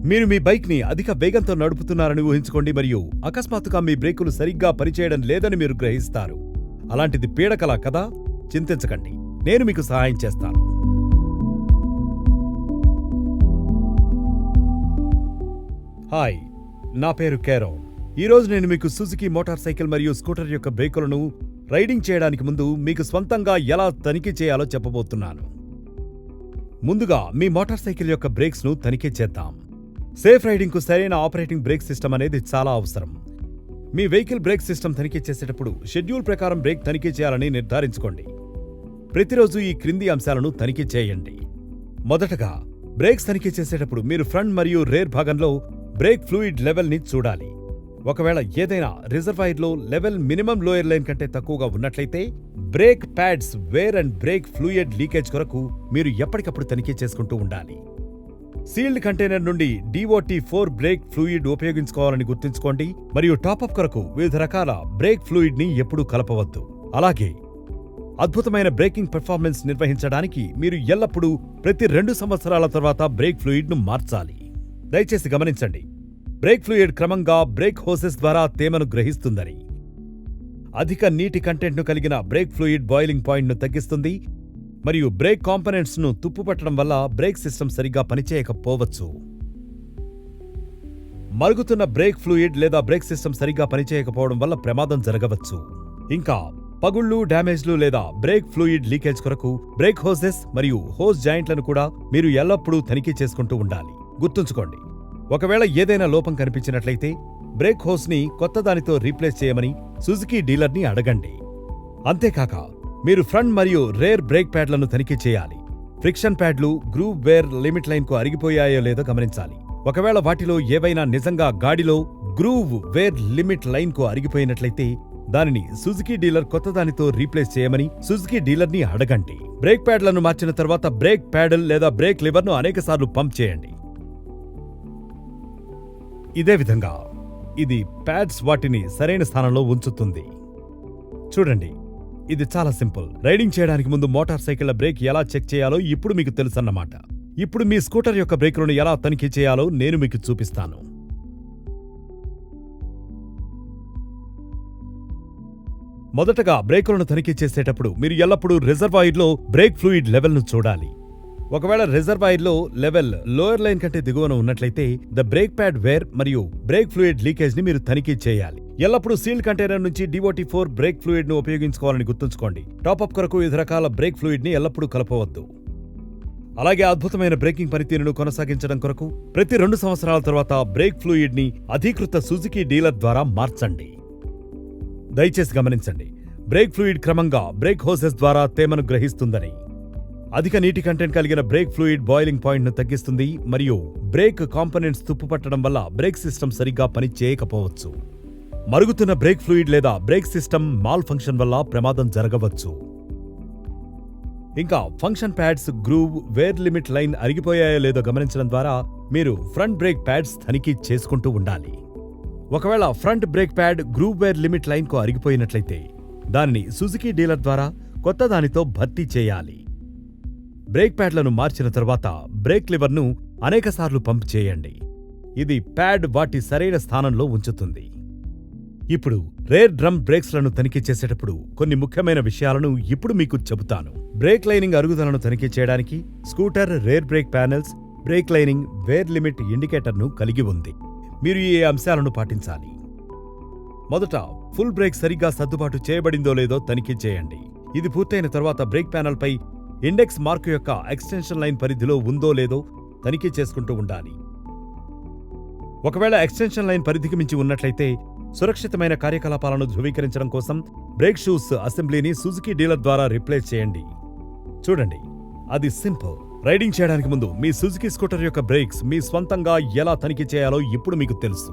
మీరు మీ బైక్ని అధిక వేగంతో నడుపుతున్నారని ఊహించుకోండి మరియు అకస్మాత్తుగా మీ బ్రేకులు సరిగ్గా పనిచేయడం లేదని మీరు గ్రహిస్తారు. అలాంటిది పీడకల కదా? చింతించకండి, నేను మీకు సహాయం చేస్తాను. హాయ్, నా పేరు కేరో. ఈరోజు నేను మీకు సుజుకి మోటార్ సైకిల్ మరియు స్కూటర్ యొక్క బ్రేకులను రైడింగ్ చేయడానికి ముందు మీకు స్వంతంగా ఎలా తనిఖీ చేయాలో చెప్పబోతున్నాను. ముందుగా మీ మోటార్ సైకిల్ యొక్క బ్రేక్స్ను తనిఖీ చేద్దాం. సేఫ్ రైడింగ్కు సరైన ఆపరేటింగ్ బ్రేక్ సిస్టమ్ అనేది చాలా అవసరం. మీ వెహికల్ బ్రేక్ సిస్టమ్ తనిఖీ చేసేటప్పుడు షెడ్యూల్ ప్రకారం బ్రేక్ తనిఖీ చేయాలని నిర్ధారించుకోండి. ప్రతిరోజు ఈ క్రింది అంశాలను తనిఖీ చేయండి. మొదటగా, బ్రేక్స్ తనిఖీ చేసేటప్పుడు మీరు ఫ్రంట్ మరియు రేర్ భాగంలో బ్రేక్ ఫ్లూయిడ్ లెవెల్ని చూడాలి. ఒకవేళ ఏదైనా రిజర్వాయర్లో లెవెల్ మినిమం లోయర్ లైన్ కంటే తక్కువగా ఉన్నట్లయితే brake pads wear and brake fluid leakage కొరకు మీరు ఎప్పటికప్పుడు తనిఖీ చేసుకుంటూ ఉండాలి. సీల్డ్ కంటైనర్ నుండి DOT4 బ్రేక్ ఫ్లూయిడ్ ఉపయోగించుకోవాలని గుర్తుంచుకోండి మరియు టాపప్ కొరకు వివిధ రకాల బ్రేక్ ఫ్లూయిడ్ని ఎప్పుడూ కలపవద్దు. అలాగే అద్భుతమైన బ్రేకింగ్ పెర్ఫార్మెన్స్ నిర్వహించడానికి మీరు ఎల్లప్పుడూ ప్రతి 2 సంవత్సరాల తర్వాత బ్రేక్ ఫ్లూయిడ్ను మార్చాలి. దయచేసి గమనించండి, బ్రేక్ ఫ్లూయిడ్ క్రమంగా బ్రేక్ హోసెస్ ద్వారా తేమను గ్రహిస్తుందని. అధిక నీటి కంటెంట్ను కలిగిన బ్రేక్ ఫ్లూయిడ్ బాయిలింగ్ పాయింట్ను తగ్గిస్తుంది మరియు బ్రేక్ కాంపోనెంట్స్ను తుప్పుపట్టడం వల్ల బ్రేక్ సిస్టమ్ సరిగ్గా పనిచేయకపోవచ్చు. మరుగుతున్న బ్రేక్ ఫ్లూయిడ్ లేదా బ్రేక్ సిస్టమ్ సరిగ్గా పనిచేయకపోవడం వల్ల ప్రమాదం జరగవచ్చు. ఇంకా పగుళ్లు, డ్యామేజ్లు లేదా బ్రేక్ ఫ్లూయిడ్ లీకేజ్ కొరకు బ్రేక్ హోసెస్ మరియు హోస్ జాయింట్లను కూడా మీరు ఎల్లప్పుడూ తనిఖీ చేసుకుంటూ ఉండాలి. గుర్తుంచుకోండి, ఒకవేళ ఏదైనా లోపం కనిపించినట్లయితే బ్రేక్ హోస్ని కొత్త దానితో రీప్లేస్ చేయమని సుజుకి డీలర్ని అడగండి. అంతేకాక మీరు ఫ్రంట్ మరియు రేర్ బ్రేక్ ప్యాడ్లను తనిఖీ చేయాలి. ఫ్రిక్షన్ ప్యాడ్లు గ్రూవ్ వేర్ లిమిట్ లైన్కు అరిగిపోయాయో లేదో గమనించాలి. ఒకవేళ వాటిలో ఏవైనా నిజంగా గాడిలో గ్రూవ్ వేర్ లిమిట్ లైన్కు అరిగిపోయినట్లయితే దానిని సుజుకి డీలర్ కొత్త దానితో రీప్లేస్ చేయమని సుజుకి డీలర్ని అడగండి. బ్రేక్ ప్యాడ్లను మార్చిన తర్వాత బ్రేక్ ప్యాడల్ లేదా బ్రేక్ లివర్ను అనేకసార్లు పంప్ చేయండి. ఇదే విధంగా ఇది ప్యాడ్స్ వాటిని సరైన స్థానంలో ఉంచుతుంది. చూడండి, ఇది చాలా సింపుల్. రైడింగ్ చేయడానికి ముందు మోటార్ సైకిళ్ల బ్రేక్ ఎలా చెక్ చేయాలో ఇప్పుడు మీకు తెలుసన్నమాట. ఇప్పుడు మీ స్కూటర్ యొక్క బ్రేకులను ఎలా తనిఖీ చేయాలో నేను మీకు చూపిస్తాను. మొదటగా బ్రేకులను తనిఖీ చేసేటప్పుడు మీరు ఎల్లప్పుడూ రిజర్వాయర్లో బ్రేక్ ఫ్లూయిడ్ లెవెల్ను చూడాలి. ఒకవేళ రిజర్వాయర్లో లెవెల్ లోయర్ లైన్ కంటే దిగువన ఉన్నట్లయితే ద బ్రేక్ ప్యాడ్ వేర్ మరియు బ్రేక్ ఫ్లూయిడ్ లీకేజ్ ని మీరు తనిఖీ చేయాలి. ఎల్లప్పుడూ సీల్డ్ కంటైనర్ నుంచి DOT4 బ్రేక్ ఫ్లూయిడ్ ను ఉపయోగించుకోవాలని గుర్తుంచుకోండి. టాపప్ కొరకు వివిధ రకాల బ్రేక్ ఫ్లూయిడ్ ని ఎల్లప్పుడూ కలపవద్దు. అలాగే అద్భుతమైన బ్రేకింగ్ పనితీరును కొనసాగించడం కొరకు ప్రతి 2 సంవత్సరాల తర్వాత బ్రేక్ ఫ్లూయిడ్ ని అధీకృత సుజుకి డీలర్ ద్వారా మార్చండి. దయచేసి గమనించండి, బ్రేక్ ఫ్లూయిడ్ క్రమంగా బ్రేక్ హోసెస్ ద్వారా తేమను గ్రహిస్తుందని. అధిక నీటి కంటెంట్ కలిగిన బ్రేక్ ఫ్లూయిడ్ బాయిలింగ్ పాయింట్ను తగ్గిస్తుంది మరియు బ్రేక్ కాంపోనెంట్స్ తుప్పుపట్టడం వల్ల బ్రేక్ సిస్టమ్ సరిగ్గా పని చేయకపోవచ్చు. మరుగుతున్న బ్రేక్ ఫ్లూయిడ్ లేదా బ్రేక్ సిస్టమ్ మాల్ ఫంక్షన్ వల్ల ప్రమాదం జరగవచ్చు. ఇంకా function pads groove wear limit line అరిగిపోయాయో లేదో గమనించడం ద్వారా మీరు ఫ్రంట్ బ్రేక్ ప్యాడ్స్ తనిఖీ చేసుకుంటూ ఉండాలి. ఒకవేళ front brake pad groove wear limit లైన్కు అరిగిపోయినట్లయితే దానిని సుజుకి డీలర్ ద్వారా కొత్త దానితో భర్తీ చేయాలి. బ్రేక్ ప్యాడ్లను మార్చిన తర్వాత బ్రేక్ లివర్ను అనేకసార్లు పంప్ చేయండి. ఇది ప్యాడ్ వాటి సరైన స్థానంలో ఉంచుతుంది. ఇప్పుడు రేర్ డ్రమ్ బ్రేక్స్లను తనిఖీ చేసేటప్పుడు కొన్ని ముఖ్యమైన విషయాలను ఇప్పుడు మీకు చెబుతాను. బ్రేక్ లైనింగ్ అరుగుదలను తనిఖీ చేయడానికి scooter rear brake panels brake lining wear limit ఇండికేటర్ను కలిగి ఉంది. మీరు ఈ అంశాలను పాటించాలి. మొదట ఫుల్ బ్రేక్ సరిగ్గా సర్దుబాటు చేయబడిందో లేదో తనిఖీ చేయండి. ఇది పూర్తయిన తర్వాత బ్రేక్ ప్యానెల్పై ఇండెక్స్ మార్కు యొక్క ఎక్స్టెన్షన్ లైన్ పరిధిలో ఉందో లేదో తనిఖీ చేసుకుంటూ ఉండాలి. ఒకవేళ ఎక్స్టెన్షన్ లైన్ పరిధికి మించి ఉన్నట్లయితే సురక్షితమైన కార్యకలాపాలను ధృవీకరించడం కోసం బ్రేక్ షూస్ అసెంబ్లీని సుజుకి డీలర్ ద్వారా రీప్లేస్ చేయండి. చూడండి, అది సింపుల్. రైడింగ్ చేయడానికి ముందు మీ సుజుకి స్కూటర్ యొక్క బ్రేక్స్ మీ స్వంతంగా ఎలా తనిఖీ చేయాలో ఇప్పుడు మీకు తెలుసు.